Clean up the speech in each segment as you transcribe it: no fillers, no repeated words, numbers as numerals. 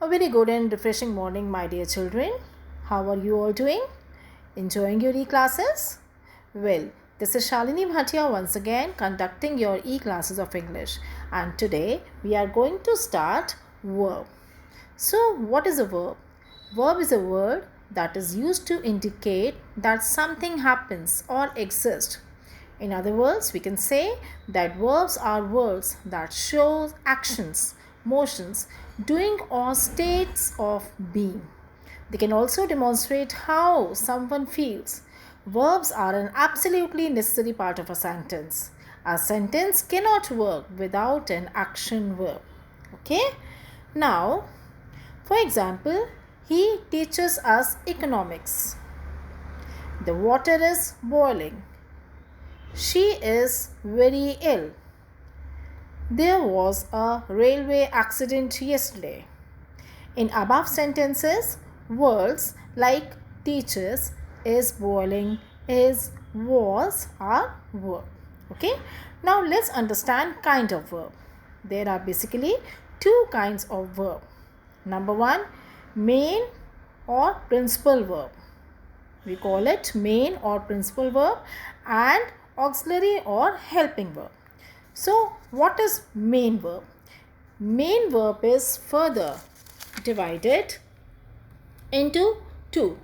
A very good and refreshing morning, my dear children. How are you all doing? Enjoying your e-classes? Well, this is Shalini Bhatia once again conducting your e-classes of English, and today we are going to start verb. So, what is a verb? Verb is a word that is used to indicate that something happens or exists. In other words, we can say that verbs are words that show actions, motions, doing or states of being. They can also demonstrate how someone feels. Verbs are an absolutely necessary part of a sentence. A sentence cannot work without an action verb. Okay? Now, for example, he teaches us economics. The water is boiling. She is very ill. There was a railway accident yesterday. In above sentences, words like teaches, is boiling, is, was are verb. Okay? Now let's understand kind of verb. There are basically two kinds of verb. Number one, main or principal verb. We call it main or principal verb, and auxiliary or helping verb. So, what is main verb? Main verb is further divided into two.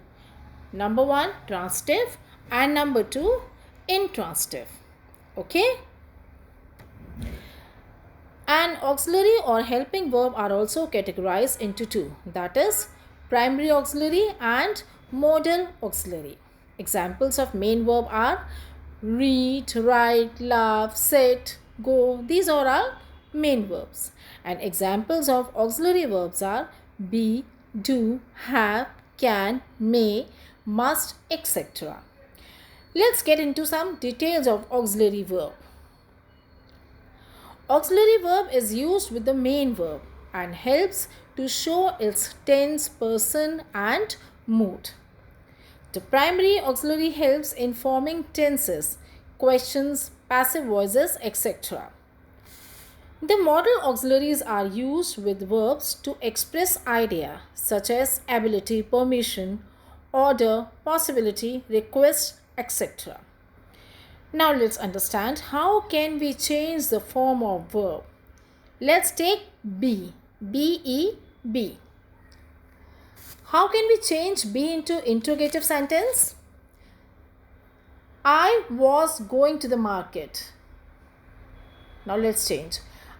Number one, transitive, and number two, intransitive. Okay? And auxiliary or helping verb are also categorized into two. That is, primary auxiliary and modal auxiliary. Examples of main verb are read, write, laugh, sit, go. These are all main verbs. And examples of auxiliary verbs are be, do, have, can, may, must, etc. Let's get into some details of auxiliary verb. Auxiliary verb is used with the main verb and helps to show its tense, person and mood. The primary auxiliary helps in forming tenses, questions, passive voices, etc. The modal auxiliaries are used with verbs to express idea such as ability, permission, order, possibility, request, etc. Now let's understand how can we change the form of verb. Let's take be, B-E-B. How can we change be into interrogative sentence? I was going to the market. Now let's change.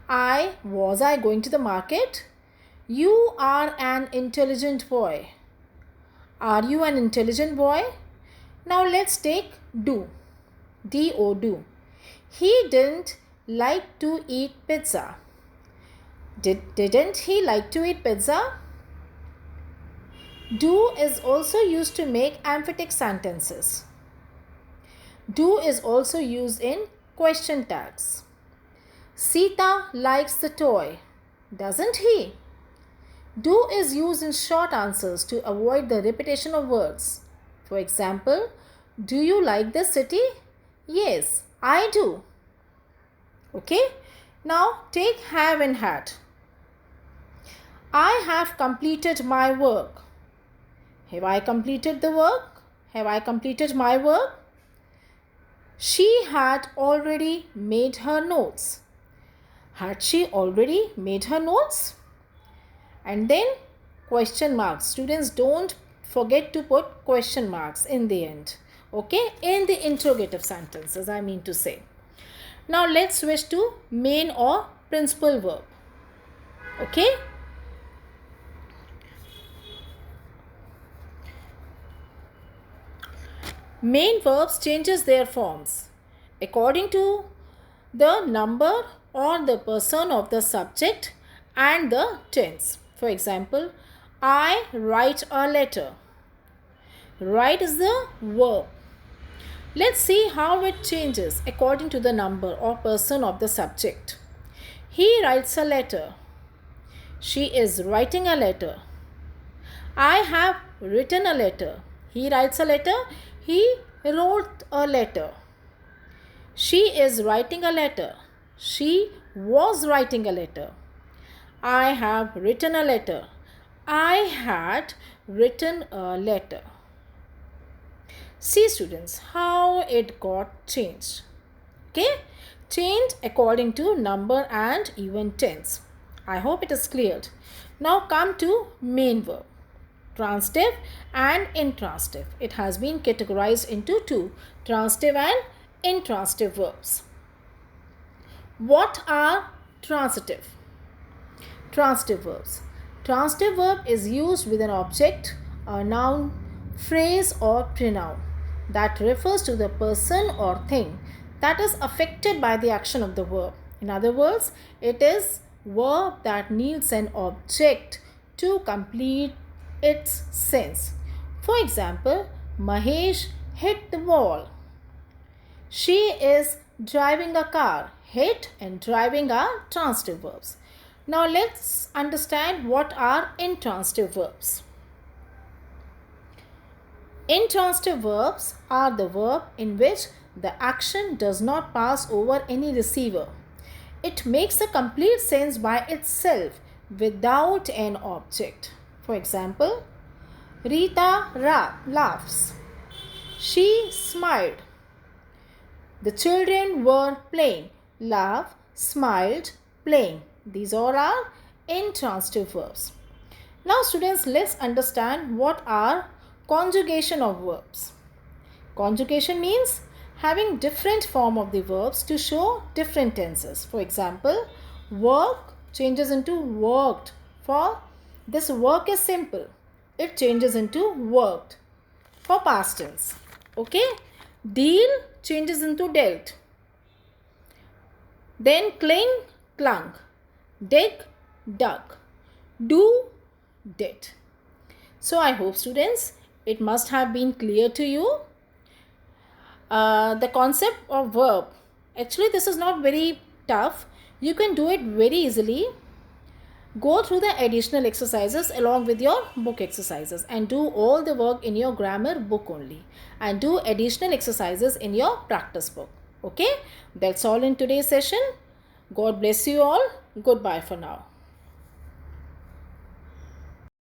Was I going to the market? You are an intelligent boy. Are you an intelligent boy? Now let's take do. D-O, do. He didn't like to eat pizza. Didn't he like to eat pizza? Do is also used to make emphatic sentences. Do is also used in question tags. Sita likes the toy, doesn't he? Do is used in short answers to avoid the repetition of words. For example, do you like the city? Yes, I do. Okay, now take have and had. I have completed my work. Have I completed the work? Have I completed my work? She had already made her notes. Had she already made her notes? And then question marks. Students, don't forget to put question marks in the end. Okay, in the interrogative sentences, I mean to say. Now let's switch to main or principal verb. Okay. Main verbs changes their forms according to the number or the person of the subject and the tense. For example, I write a letter. Write is the verb. Let's see how it changes according to the number or person of the subject. He writes a letter. She is writing a letter. I have written a letter. He writes a letter. He wrote a letter. She is writing a letter. She was writing a letter. I have written a letter. I had written a letter. See students how it got changed. Okay, changed according to number and even tense. I hope it is cleared. Now come to main verb, transitive and intransitive. It has been categorized into two, transitive and intransitive verbs. What are transitive? Transitive verbs. Transitive verb is used with an object, a noun, phrase or pronoun that refers to the person or thing that is affected by the action of the verb. In other words, it is verb that needs an object to complete its sense. For example, Mahesh hit the wall. She is driving a car. Hit and driving are transitive verbs. Now let's understand what are intransitive verbs. Intransitive verbs are the verb in which the action does not pass over any receiver. It makes a complete sense by itself without an object. For example, Rita laughs. She smiled. The children were playing. Laugh, smiled, playing. These all are intransitive verbs. Now students, let's understand what are conjugation of verbs. Conjugation means having different form of the verbs to show different tenses. For example, work changes into worked. For this work is simple. It changes into worked for past tense. Okay. Deal changes into dealt. Then cling, clung. Dig, dug. Do, did. So I hope students, it must have been clear to you. The concept of verb, actually this is not very tough. You can do it very easily. Go through the additional exercises along with your book exercises and do all the work in your grammar book only. And do additional exercises in your practice book. Okay, that's all in today's session. God bless you all. Goodbye for now.